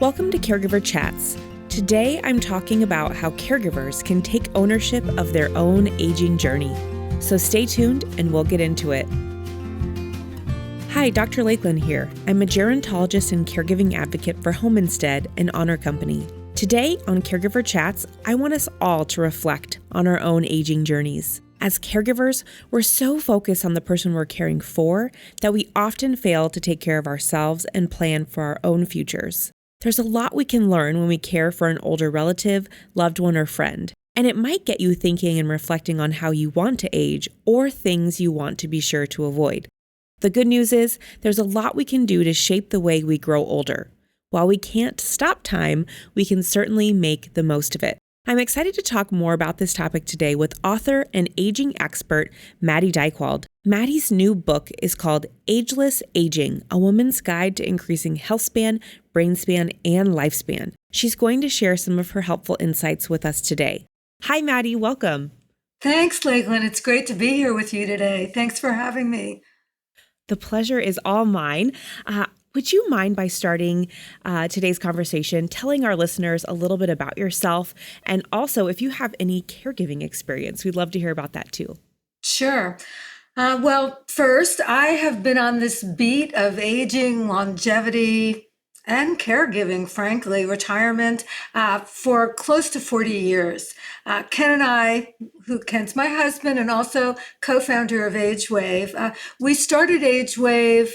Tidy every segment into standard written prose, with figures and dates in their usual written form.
Welcome to Caregiver Chats. Today I'm talking about how caregivers can take ownership of their own aging journey. So stay tuned and we'll get into it. Hi, Dr. Lakelyn here. I'm a gerontologist and caregiving advocate for Home Instead, an honor company. Today on Caregiver Chats, I want us all to reflect on our own aging journeys. As caregivers, we're so focused on the person we're caring for that we often fail to take care of ourselves and plan for our own futures. There's a lot we can learn when we care for an older relative, loved one, or friend, and it might get you thinking and reflecting on how you want to age or things you want to be sure to avoid. The good news is there's a lot we can do to shape the way we grow older. While we can't stop time, we can certainly make the most of it. I'm excited to talk more about this topic today with author and aging expert Maddy Dychtwald. Maddy's new book is called Ageless Aging, A Woman's Guide to Increasing Health Span, Brain Span, and Lifespan. She's going to share some of her helpful insights with us today. Hi, Maddy. Welcome. Thanks, Lakelyn. It's great to be here with you today. Thanks for having me. The pleasure is all mine. Would you mind by starting today's conversation, telling our listeners a little bit about yourself, and also if you have any caregiving experience? We'd love to hear about that too. Sure. Well, first, I have been on this beat of aging, longevity, and caregiving, frankly, retirement, for close to 40 years. Ken and I, Ken's my husband and also co-founder of AgeWave, we started AgeWave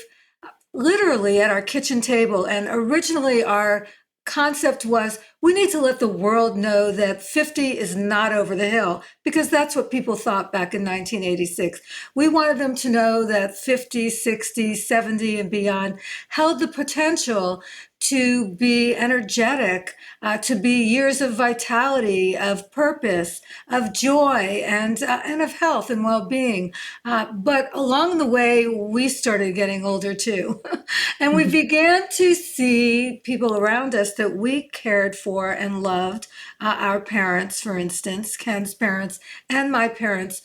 literally at our kitchen table. And originally our concept was we need to let the world know that 50 is not over the hill, because that's what people thought back in 1986. We wanted them to know that 50, 60, 70 and beyond held the potential to be energetic, to be years of vitality, of purpose, of joy, and of health and well-being. But along the way, we started getting older too. And we began to see people around us that we cared for and loved, our parents, for instance, Ken's parents and my parents,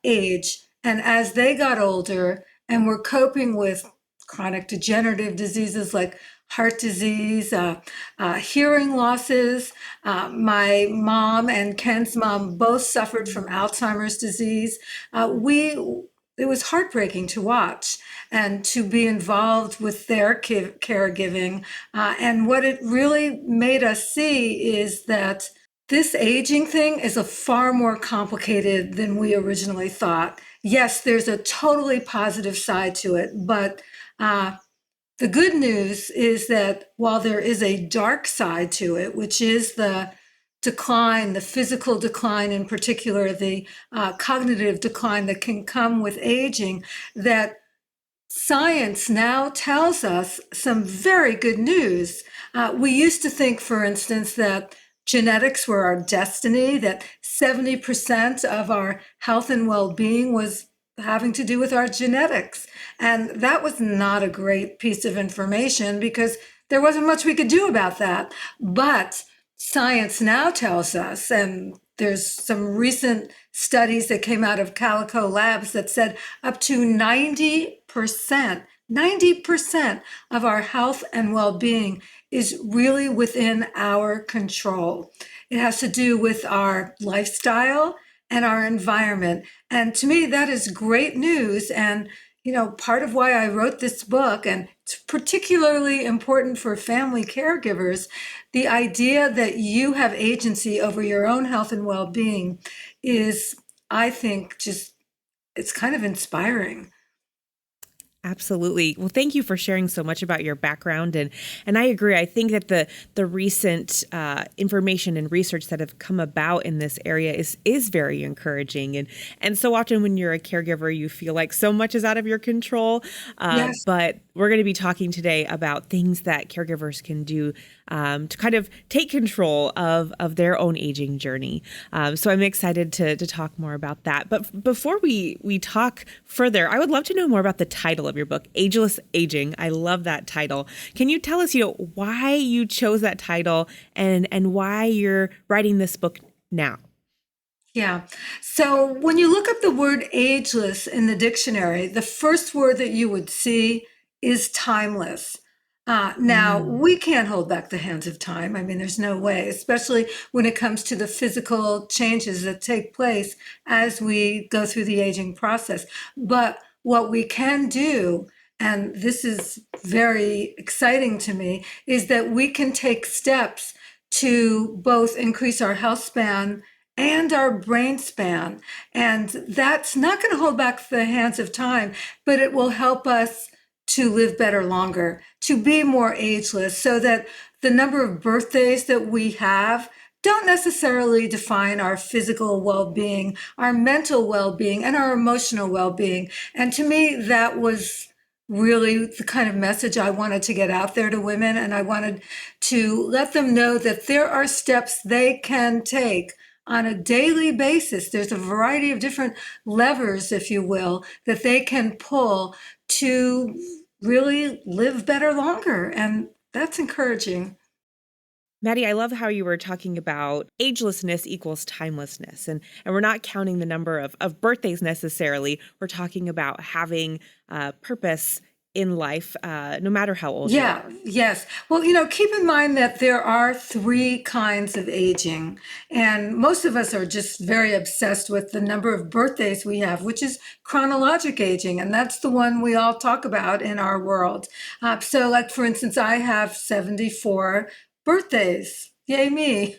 age. And as they got older and were coping with chronic degenerative diseases like heart disease, hearing losses. My mom and Ken's mom both suffered from Alzheimer's disease. It was heartbreaking to watch and to be involved with their caregiving. And what it really made us see is that this aging thing is a far more complicated than we originally thought. Yes, there's a totally positive side to it, but the good news is that while there is a dark side to it, which is the decline, the physical decline in particular, the cognitive decline that can come with aging, that science now tells us some very good news. We used to think, for instance, that genetics were our destiny, that 70% of our health and well-being was having to do with our genetics. And that was not a great piece of information because there wasn't much we could do about that. But science now tells us, and there's some recent studies that came out of Calico Labs that said up to 90% of our health and well-being is really within our control. It has to do with our lifestyle and our environment. And to me, that is great news. And, part of why I wrote this book, and it's particularly important for family caregivers, the idea that you have agency over your own health and well-being is, I think, it's kind of inspiring. Absolutely. Well, thank you for sharing so much about your background. And I agree. I think that the recent information and research that have come about in this area is very encouraging. And so often when you're a caregiver, you feel like so much is out of your control. Yes. But we're going to be talking today about things that caregivers can do to kind of take control of their own aging journey. So I'm excited to talk more about that. But before we talk further, I would love to know more about the title of your book, Ageless Aging. I love that title. Can you tell us, why you chose that title and why you're writing this book now? Yeah. So when you look up the word ageless in the dictionary, the first word that you would see is timeless. Now, Mm. we can't hold back the hands of time. I mean, there's no way, especially when it comes to the physical changes that take place as we go through the aging process. But what we can do, and this is very exciting to me, is that we can take steps to both increase our health span and our brain span. And that's not going to hold back the hands of time, but it will help us to live better longer, to be more ageless, so that the number of birthdays that we have don't necessarily define our physical well-being, our mental well-being, and our emotional well-being. And to me, that was really the kind of message I wanted to get out there to women. And I wanted to let them know that there are steps they can take on a daily basis. There's a variety of different levers, if you will, that they can pull to really live better longer. And that's encouraging. Maddie, I love how you were talking about agelessness equals timelessness. And we're not counting the number of birthdays necessarily. We're talking about having purpose in life, no matter how old you Yeah, are. yes. Well, keep in mind that there are three kinds of aging, and most of us are just very obsessed with the number of birthdays we have, which is chronologic aging, and that's the one we all talk about in our world. So, like for instance, I have 74 birthdays. Yay me.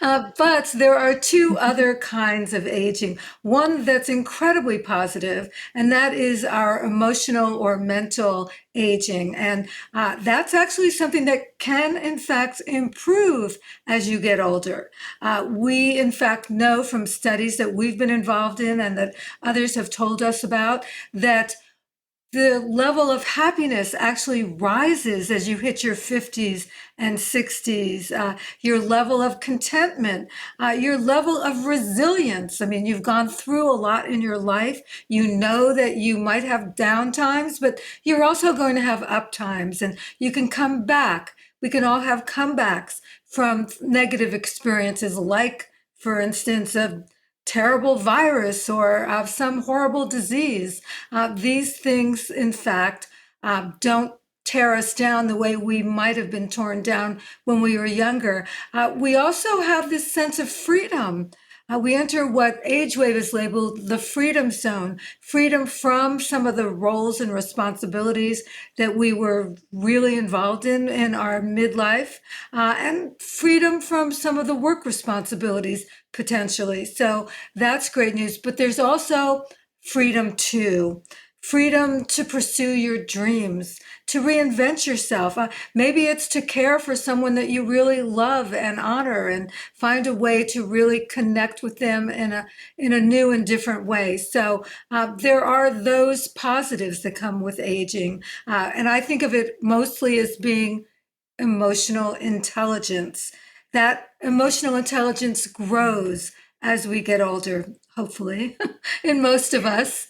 But there are two other kinds of aging. One that's incredibly positive, and that is our emotional or mental aging. And that's actually something that can, in fact, improve as you get older. We, in fact, know from studies that we've been involved in and that others have told us about that the level of happiness actually rises as you hit your 50s and 60s. Your level of contentment, your level of resilience. I mean, you've gone through a lot in your life. You know that you might have down times, but you're also going to have up times, and you can come back. We can all have comebacks from negative experiences, like, for instance, a terrible virus or some horrible disease. These things, in fact, don't tear us down the way we might have been torn down when we were younger. We also have this sense of freedom. We enter what Age Wave is labeled the freedom zone, freedom from some of the roles and responsibilities that we were really involved in our midlife, and freedom from some of the work responsibilities potentially. So that's great news. But there's also freedom too. Freedom to pursue your dreams, to reinvent yourself. Maybe it's to care for someone that you really love and honor, and find a way to really connect with them in a new and different way. So there are those positives that come with aging, and I think of it mostly as being emotional intelligence. That emotional intelligence grows as we get older, hopefully, in most of us.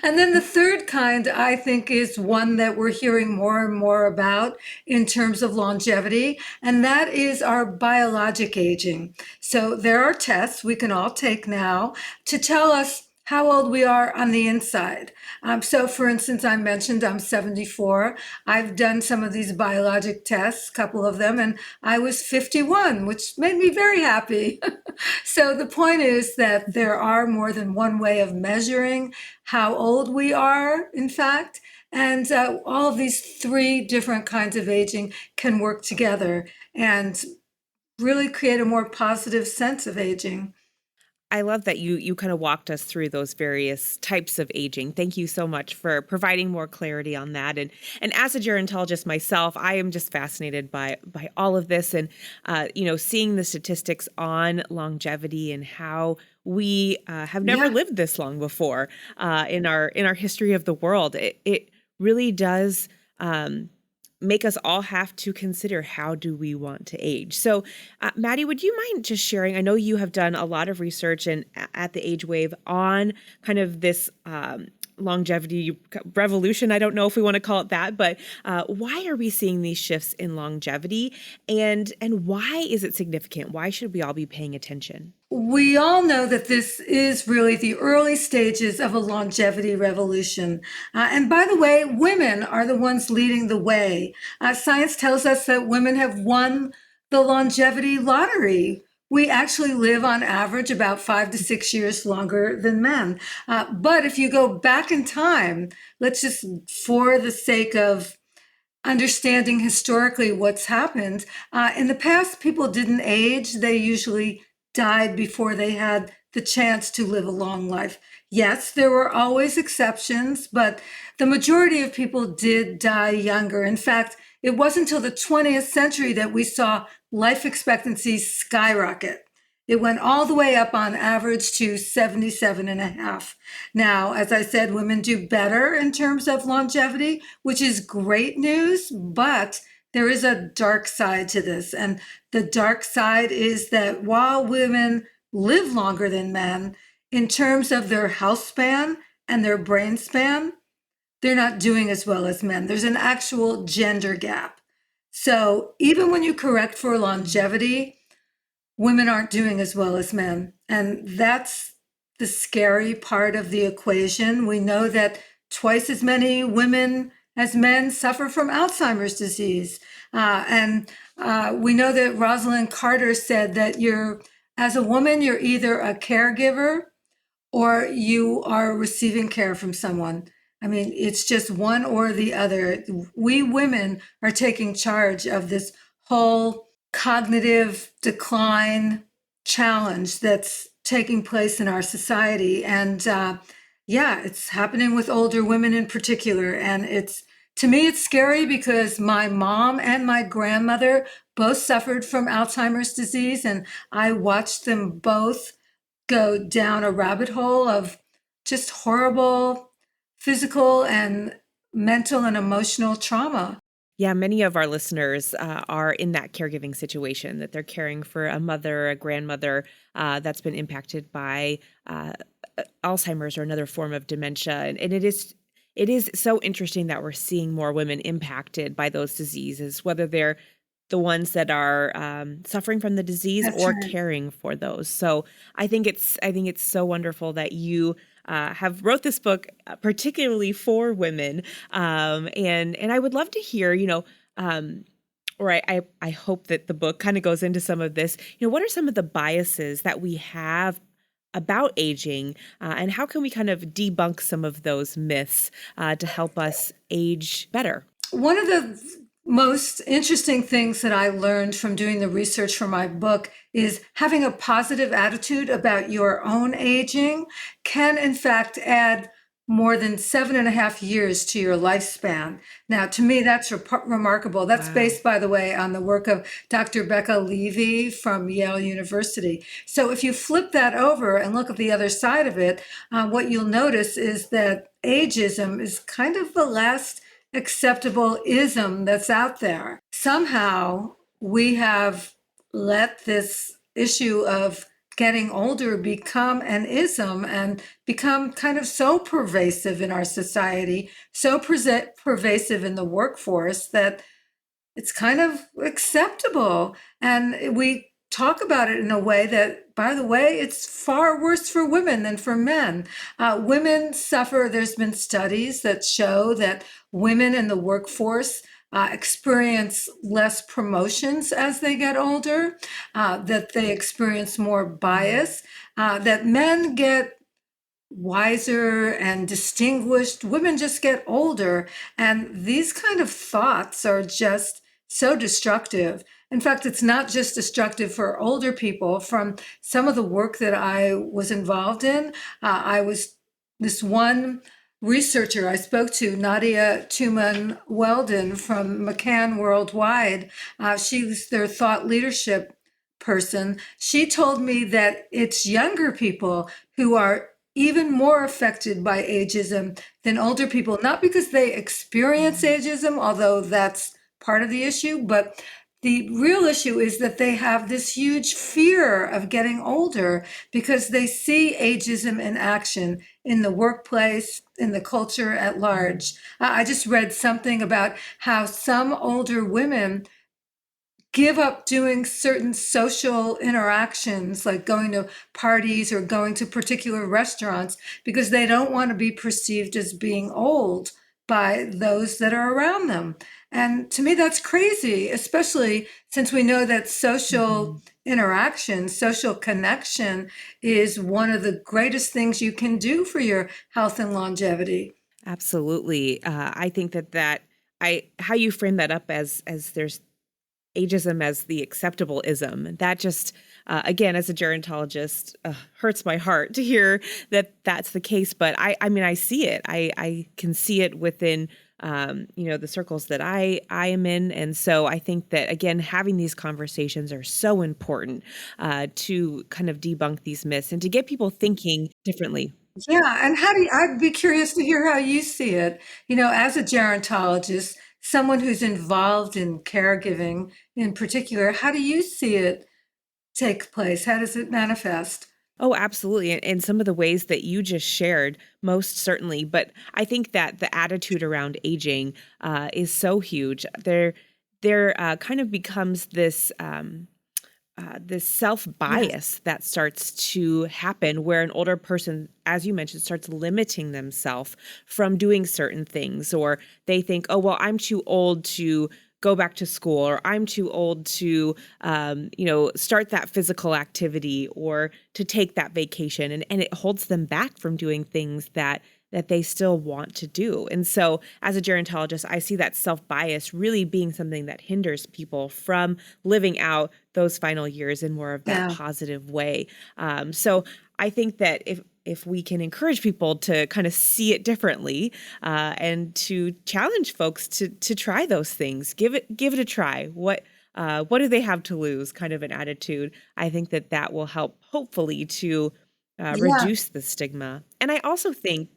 And then the third kind, I think, is one that we're hearing more and more about in terms of longevity, and that is our biologic aging. So there are tests we can all take now to tell us how old we are on the inside. So for instance, I mentioned I'm 74. I've done some of these biologic tests, a couple of them, and I was 51, which made me very happy. So the point is that there are more than one way of measuring how old we are, in fact. And all of these three different kinds of aging can work together and really create a more positive sense of aging. I love that you kind of walked us through those various types of aging. Thank you so much for providing more clarity on that. And as a gerontologist myself, I am just fascinated by all of this, and seeing the statistics on longevity and how we have never Yeah. lived this long before in our history of the world. It really does. Make us all have to consider, how do we want to age? So, Maddie, would you mind just sharing? I know you have done a lot of research and at the Age Wave on kind of this longevity revolution. I don't know if we want to call it that, but why are we seeing these shifts in longevity, and why is it significant? Why should we all be paying attention? we all know that this is really the early stages of a longevity revolution. And by the way, women are the ones leading the way. Science tells us that women have won the longevity lottery. We actually live on average about 5 to 6 years longer than men. But if you go back in time, let's just, for the sake of understanding historically what's happened. In the past, people didn't age. They usually died before they had the chance to live a long life. Yes, there were always exceptions, but the majority of people did die younger. In fact, it wasn't until the 20th century that we saw life expectancy skyrocket. It went all the way up on average to 77 and a half. Now, as I said, women do better in terms of longevity, which is great news, but there is a dark side to this. And the dark side is that while women live longer than men, in terms of their health span and their brain span, they're not doing as well as men. There's an actual gender gap. So even when you correct for longevity, women aren't doing as well as men. And that's the scary part of the equation. We know that twice as many women as men suffer from Alzheimer's disease. And we know that Rosalind Carter said that as a woman, you're either a caregiver or you are receiving care from someone. I mean, it's just one or the other. We women are taking charge of this whole cognitive decline challenge that's taking place in our society. And yeah, it's happening with older women in particular. And to me, it's scary because my mom and my grandmother both suffered from Alzheimer's disease, and I watched them both go down a rabbit hole of just horrible physical and mental and emotional trauma. Yeah, many of our listeners are in that caregiving situation, that they're caring for a mother, a grandmother that's been impacted by Alzheimer's or another form of dementia. And it is so interesting that we're seeing more women impacted by those diseases, whether they're the ones that are suffering from the disease That's or right. caring for those. So I think it's so wonderful that you have wrote this book particularly for women, and I would love to hear, or I hope that the book kind of goes into some of this. What are some of the biases that we have about aging, and how can we kind of debunk some of those myths to help us age better? One of the most interesting things that I learned from doing the research for my book is having a positive attitude about your own aging can, in fact, add more than 7.5 years to your lifespan. Now, to me, that's remarkable. That's Wow. based, by the way, on the work of Dr. Becca Levy from Yale University. So if you flip that over and look at the other side of it, what you'll notice is that ageism is kind of the last acceptable ism that's out there. Somehow we have let this issue of getting older become an ism and become kind of so pervasive in our society, so pervasive in the workforce that it's kind of acceptable. And we talk about it in a way that, by the way, it's far worse for women than for men. Women suffer, there's been studies that show that women in the workforce experience less promotions as they get older, that they experience more bias, that men get wiser and distinguished. Women just get older. And these kind of thoughts are just so destructive. In fact, it's not just destructive for older people. From some of the work that I was involved in, I was this one researcher I spoke to, Nadia Tuman Weldon from McCann Worldwide. She was their thought leadership person. She told me that it's younger people who are even more affected by ageism than older people, not because they experience ageism, although that's part of the issue, but the real issue is that they have this huge fear of getting older because they see ageism in action in the workplace, in the culture at large. I just read something about how some older women give up doing certain social interactions, like going to parties or going to particular restaurants, because they don't want to be perceived as being old by those that are around them. And to me, that's crazy, especially since we know that Mhm. social interaction, social connection is one of the greatest things you can do for your health and longevity. Absolutely. I think that I how you frame that up as there's ageism as the acceptable ism. That just, again, as a gerontologist, hurts my heart to hear that that's the case. But I mean, I see it. I can see it within, the circles that I am in. And so I think that, again, having these conversations are so important to kind of debunk these myths and to get people thinking differently. Yeah, and I'd be curious to hear how you see it. As a gerontologist, someone who's involved in caregiving in particular, how do you see it take place? How does it manifest? Oh, absolutely. And some of the ways that you just shared, most certainly. But I think that the attitude around aging is so huge. There kind of becomes this self Yes. bias that starts to happen where an older person, as you mentioned, starts limiting themselves from doing certain things, or they think, oh, well, I'm too old to go back to school, or I'm too old to, start that physical activity or to take that vacation. And it holds them back from doing things that they still want to do. And so as a gerontologist, I see that self-bias really being something that hinders people from living out those final years in more of that Yeah. positive way. So I think that if we can encourage people to kind of see it differently and to challenge folks to try those things, give it a try. What do they have to lose? Kind of an attitude. I think that will help hopefully to Yeah. reduce the stigma. And I also think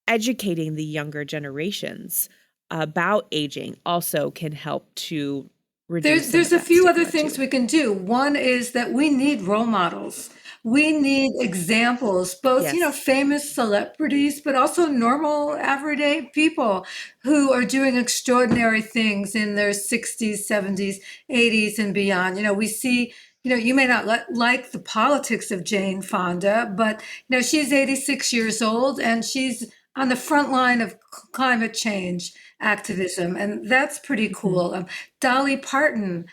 educating the younger generations about aging also can help to reduce some There's of a that few other stigma things too. we can do. One is that we need role models. We need examples, both, Yes. famous celebrities, but also normal, everyday people who are doing extraordinary things in their 60s, 70s, 80s, and beyond. We see, you may not like the politics of Jane Fonda, but, she's 86 years old and she's on the front line of climate change activism. And that's pretty Mhm. cool. Dolly Parton,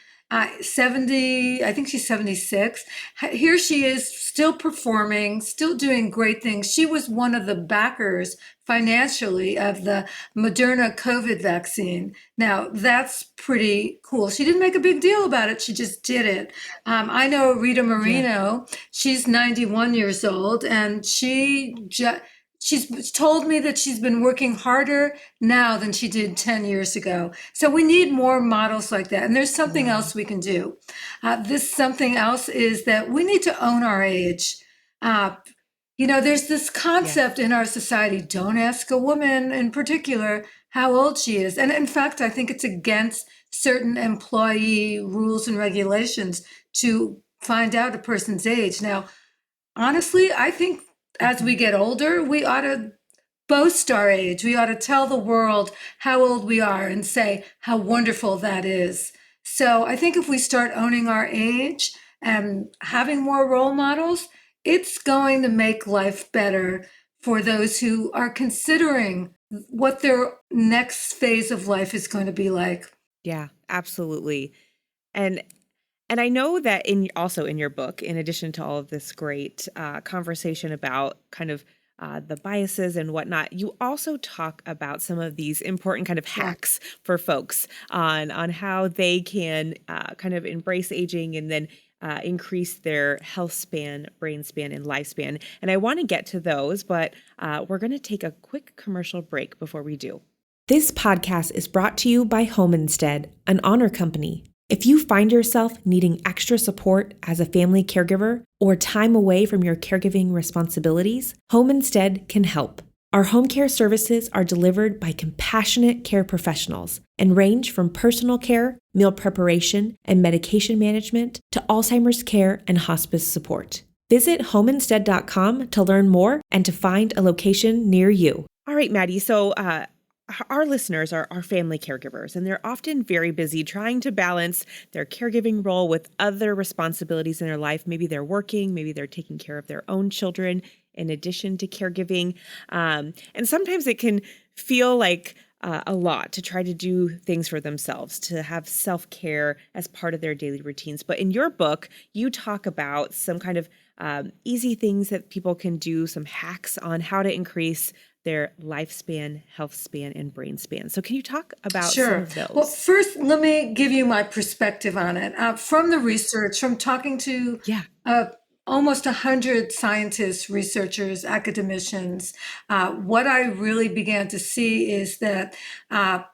70, I think she's 76. Here she is still performing, still doing great things. She was one of the backers financially of the Moderna COVID vaccine. Now, that's pretty cool. She didn't make a big deal about it, she just did it. I know Rita Yeah. Moreno, she's 91 years old, and she's told me that she's been working harder now than she did 10 years ago. So we need more models like that. And there's something Wow. else we can do. This something else is that we need to own our age. Uh, there's this Yes. concept in our society, don't ask a woman in particular how old she is. And in fact, I think it's against certain employee rules and regulations to find out a person's age. Now, honestly, I think as we Mhm. get older, we ought to boast our age. We ought to tell the world how old we are and say how wonderful that is. So I think if we start owning our age and having more role models, it's going to make life better for those who are considering what their next phase of life is going to be like. Yeah, absolutely. And and I know that in your book, in addition to all of this great conversation about kind of the biases and whatnot, you also talk about some of these important kind of Yeah. hacks for folks on how they can kind of embrace aging and then increase their health span, brain span, and lifespan. And I want to get to those, but we're going to take a quick commercial break before we do. This podcast is brought to you by Home Instead, an honor company. If you find yourself needing extra support as a family caregiver or time away from your caregiving responsibilities, Home Instead can help. Our home care services are delivered by compassionate care professionals and range from personal care, meal preparation, and medication management to Alzheimer's care and hospice support. Visit homeinstead.com to learn more and to find a location near you. All right, Maddie. So our listeners are family caregivers, and they're often very busy trying to balance their caregiving role with other responsibilities in their life. Maybe they're working, maybe they're taking care of their own children in addition to caregiving. And sometimes it can feel like a lot to try to do things for themselves, to have self-care as part of their daily routines. But in your book, you talk about some kind of easy things that people can do, some hacks on how to increase their lifespan, health span, and brain span. So can you talk about some Sure. of Well, those? first, let me give you my perspective on it. From the research, from talking to Yeah. uh, almost 100 scientists, researchers, academicians, what I really began to see is that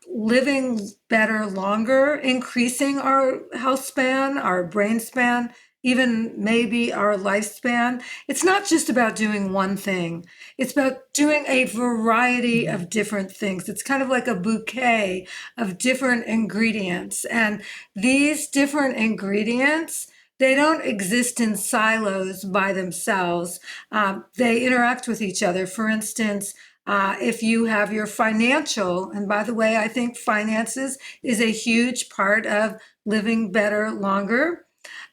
living better longer, increasing our health span, our brain span, even maybe our lifespan. It's not just about doing one thing. It's about doing a variety Mhm. of different things. It's kind of like a bouquet of different ingredients. And these different ingredients, they don't exist in silos by themselves. They interact with each other. For instance, if you have your financial, and by the way, I think finances is a huge part of living better longer.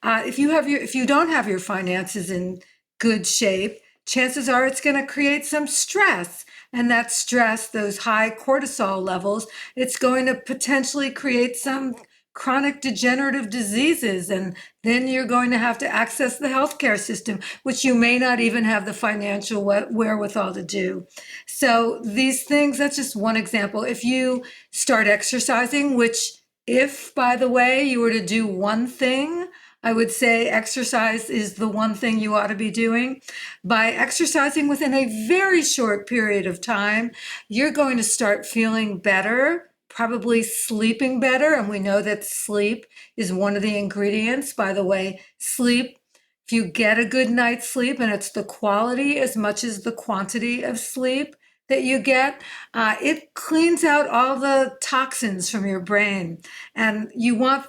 If you don't have your finances in good shape, chances are it's going to create some stress. And that stress, those high cortisol levels, it's going to potentially create some chronic degenerative diseases. And then you're going to have to access the healthcare system, which you may not even have the financial wherewithal to do. So these things, that's just one example. If you start exercising, which if, by the way, you were to do one thing, I would say exercise is the one thing you ought to be doing. By exercising within a very short period of time, you're going to start feeling better, probably sleeping better. And we know that sleep is one of the ingredients. By the way, sleep, if you get a good night's sleep, and it's the quality as much as the quantity of sleep that you get, it cleans out all the toxins from your brain. And you want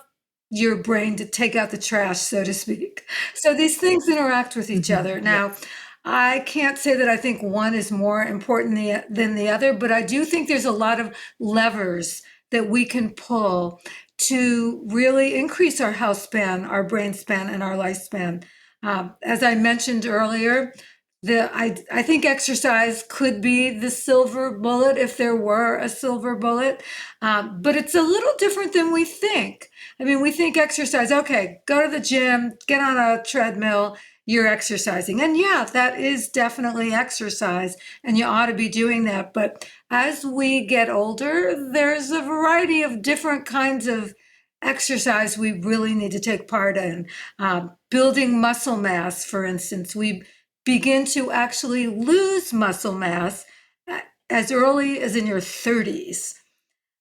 your brain to take out the trash, so to speak. So these things interact with each Mhm. other. Now, Yes. I can't say that I think one is more important than the other, but I do think there's a lot of levers that we can pull to really increase our health span, our brain span, and our lifespan. As I mentioned earlier, I think exercise could be the silver bullet if there were a silver bullet, but it's a little different than we think. I mean, we think exercise, okay, go to the gym, get on a treadmill, you're exercising. And yeah, that is definitely exercise, and you ought to be doing that. But as we get older, there's a variety of different kinds of exercise we really need to take part in. Building muscle mass, for instance, we begin to actually lose muscle mass as early as in your 30s.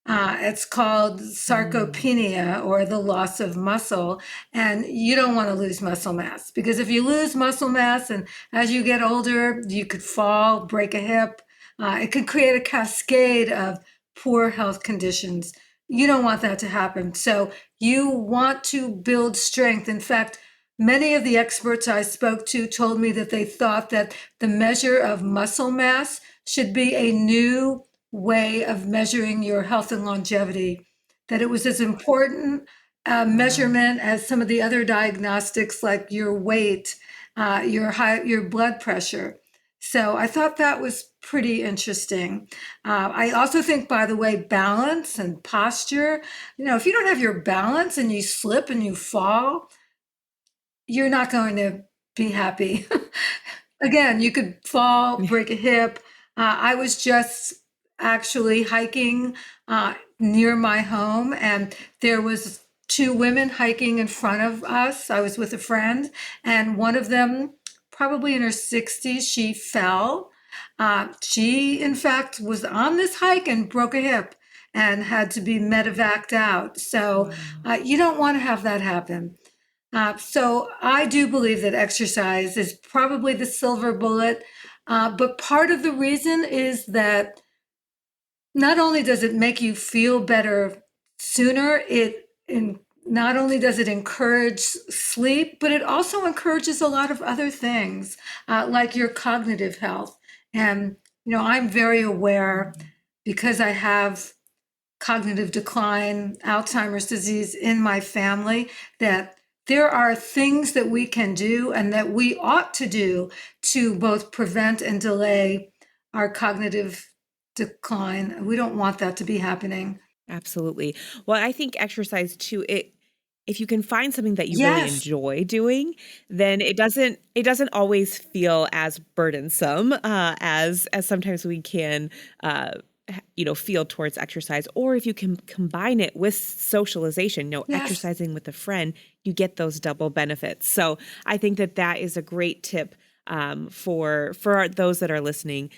It's called Mm. sarcopenia, or the loss of muscle. And you don't want to lose muscle mass, because if you lose muscle mass and as you get older, you could fall, break a hip. It could create a cascade of poor health conditions. You don't want that to happen. So you want to build strength. In fact, many of the experts I spoke to told me that they thought that the measure of muscle mass should be a new way of measuring your health and longevity, that it was as important a Wow. measurement as some of the other diagnostics like your weight, your blood pressure. So I thought that was pretty interesting. I also think, by the way, balance and posture. If you don't have your balance and you slip and you fall, you're not going to be happy. Again, you could fall, break a hip. I was just actually hiking near my home, and there was two women hiking in front of us. I was with a friend, and one of them, probably in her 60s, she fell. She, in fact, was on this hike and broke a hip and had to be medevaced out. So Wow. you don't want to have that happen. So I do believe that exercise is probably the silver bullet. But part of the reason is that not only does it make you feel better sooner, not only does it encourage sleep, but it also encourages a lot of other things, like your cognitive health. And I'm very aware. because I have cognitive decline, Alzheimer's disease in my family, that there are things that we can do and that we ought to do to both prevent and delay our cognitive decline. We don't want that to be happening. Absolutely. Well, I think exercise too, if you can find something that you really Yes, enjoy doing, then it doesn't always feel as burdensome as sometimes we can feel towards exercise. Or if you can combine it with socialization, yes. exercising with a friend, you get those double benefits. So I think that is a great tip for those that are listening.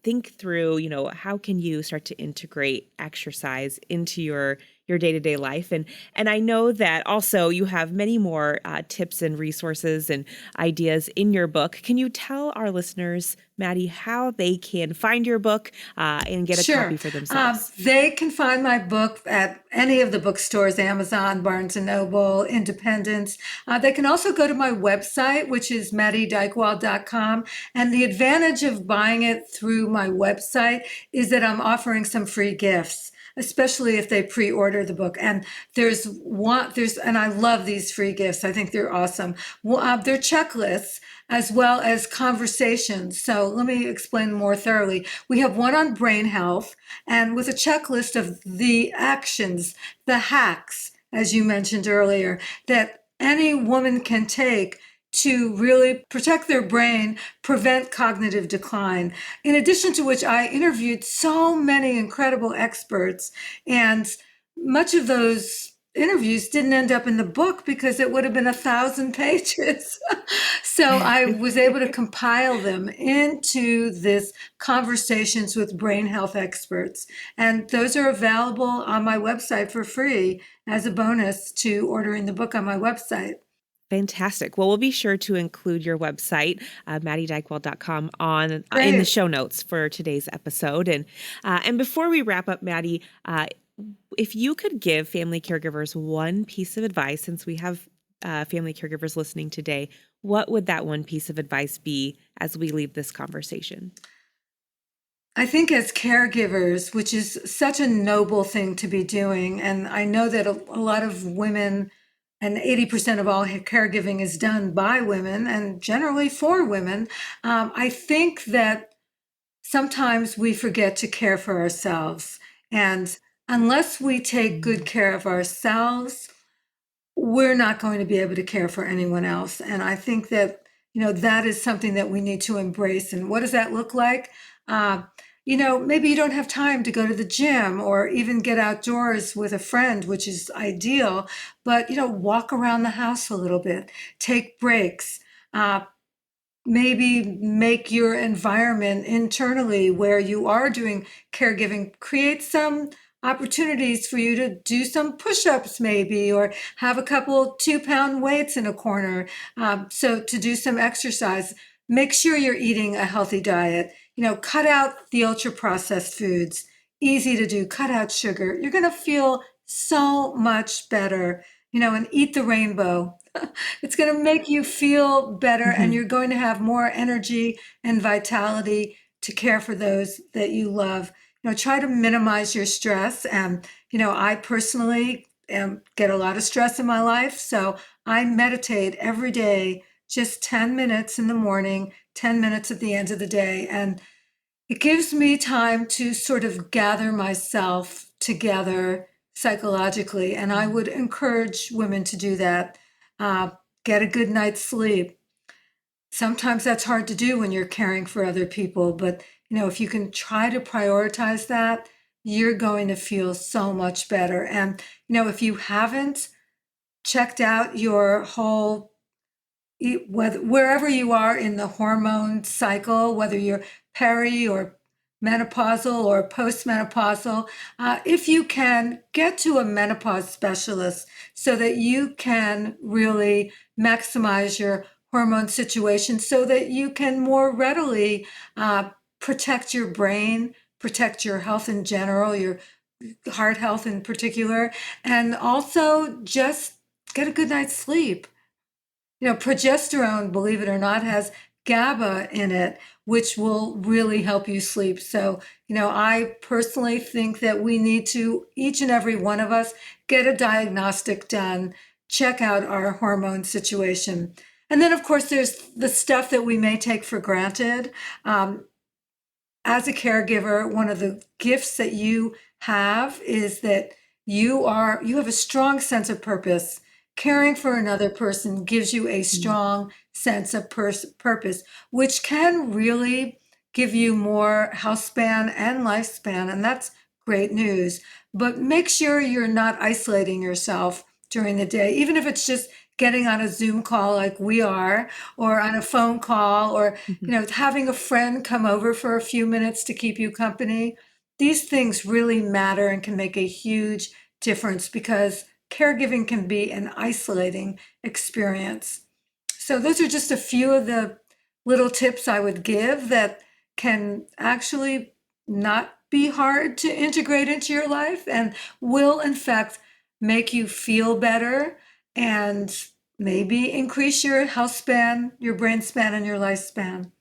Think through, how can you start to integrate exercise into your day-to-day life. And I know that also you have many more tips and resources and ideas in your book. Can you tell our listeners, Maddy, how they can find your book and get a copy Sure. for themselves? They can find my book at any of the bookstores, Amazon, Barnes& and Noble, Independence. They can also go to my website, which is maddydychtwald.com. And the advantage of buying it through my website is that I'm offering some free gifts, especially if they pre-order the book. And and I love these free gifts. I think they're awesome. They're checklists as well as conversations. So let me explain more thoroughly. We have one on brain health and with a checklist of the actions, the hacks, as you mentioned earlier, that any woman can take to really protect their brain, prevent cognitive decline. In addition to which, I interviewed so many incredible experts, and much of those interviews didn't end up in the book because it would have been 1,000 pages. So I was able to compile them into this conversations with brain health experts. And those are available on my website for free as a bonus to ordering the book on my website. Fantastic. Well, we'll be sure to include your website, maddydychtwald.com, in the Great. show notes for today's episode. And before we wrap up, Maddy, if you could give family caregivers one piece of advice, since we have family caregivers listening today, what would that one piece of advice be as we leave this conversation? I think as caregivers, which is such a noble thing to be doing, and I know that a lot of women, and 80% of all caregiving is done by women and generally for women. I think that sometimes we forget to care for ourselves. And unless we take good care of ourselves, we're not going to be able to care for anyone else. And I think that, that is something that we need to embrace. And what does that look like? Uh, Maybe you don't have time to go to the gym or even get outdoors with a friend, which is ideal, but, walk around the house a little bit, take breaks. Maybe make your environment internally where you are doing caregiving, create some opportunities for you to do some push-ups maybe, or have a couple 2-pound weights in a corner. So to do some exercise, make sure you're eating a healthy diet. Cut out the ultra processed foods, easy to do, cut out sugar. You're going to feel so much better, and eat the rainbow. It's going to make you feel better, and Mhm. you're going to have more energy and vitality to care for those that you love. Try to minimize your stress. And, I personally get a lot of stress in my life. So I meditate every day, just 10 minutes in the morning, 10 minutes at the end of the day. And it gives me time to sort of gather myself together psychologically. And I would encourage women to do that. Uh, get a good night's sleep. Sometimes that's hard to do when you're caring for other people, but if you can try to prioritize that, you're going to feel so much better. And if you haven't checked out your whole wherever you are in the hormone cycle, whether you're peri or menopausal or postmenopausal, if you can get to a menopause specialist so that you can really maximize your hormone situation so that you can more readily protect your brain, protect your health in general, your heart health in particular, and also just get a good night's sleep. Progesterone, believe it or not, has GABA in it, which will really help you sleep. So, I personally think that we need to, each and every one of us, get a diagnostic done, check out our hormone situation. And then, of course, there's the stuff that we may take for granted. As a caregiver, one of the gifts that you have is that you have a strong sense of purpose. Caring for another person gives you a strong sense of purpose, which can really give you more health span and lifespan, and that's great news. But make sure you're not isolating yourself during the day, even if it's just getting on a Zoom call like we are, or on a phone call, or having a friend come over for a few minutes to keep you company. These things really matter and can make a huge difference because caregiving can be an isolating experience. So those are just a few of the little tips I would give that can actually not be hard to integrate into your life and will, in fact, make you feel better and maybe increase your health span, your brain span, and your lifespan.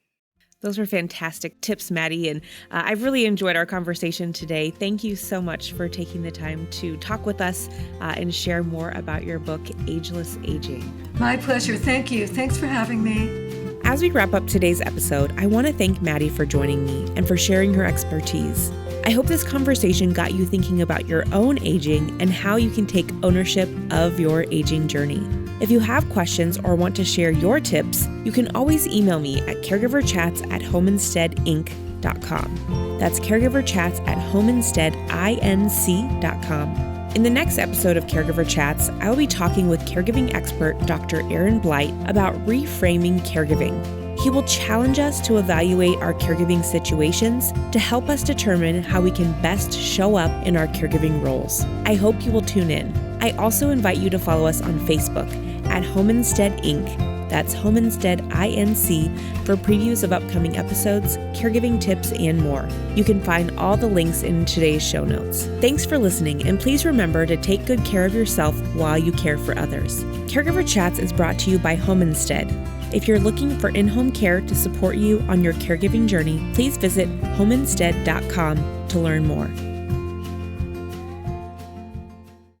Those were fantastic tips, Maddy, and I've really enjoyed our conversation today. Thank you so much for taking the time to talk with us and share more about your book, Ageless Aging. My pleasure. Thank you. Thanks for having me. As we wrap up today's episode, I want to thank Maddy for joining me and for sharing her expertise. I hope this conversation got you thinking about your own aging and how you can take ownership of your aging journey. If you have questions or want to share your tips, you can always email me at caregiverchats@homeinsteadinc.com. That's caregiverchats@homeinsteadinc.com. In the next episode of Caregiver Chats, I will be talking with caregiving expert Dr. Aaron Blight about reframing caregiving. He will challenge us to evaluate our caregiving situations to help us determine how we can best show up in our caregiving roles. I hope you will tune in. I also invite you to follow us on Facebook at Home Instead Inc. That's Home Instead INC for previews of upcoming episodes, caregiving tips, and more. You can find all the links in today's show notes. Thanks for listening, and please remember to take good care of yourself while you care for others. Caregiver Chats is brought to you by Home Instead. If you're looking for in-home care to support you on your caregiving journey, please visit homeinstead.com to learn more.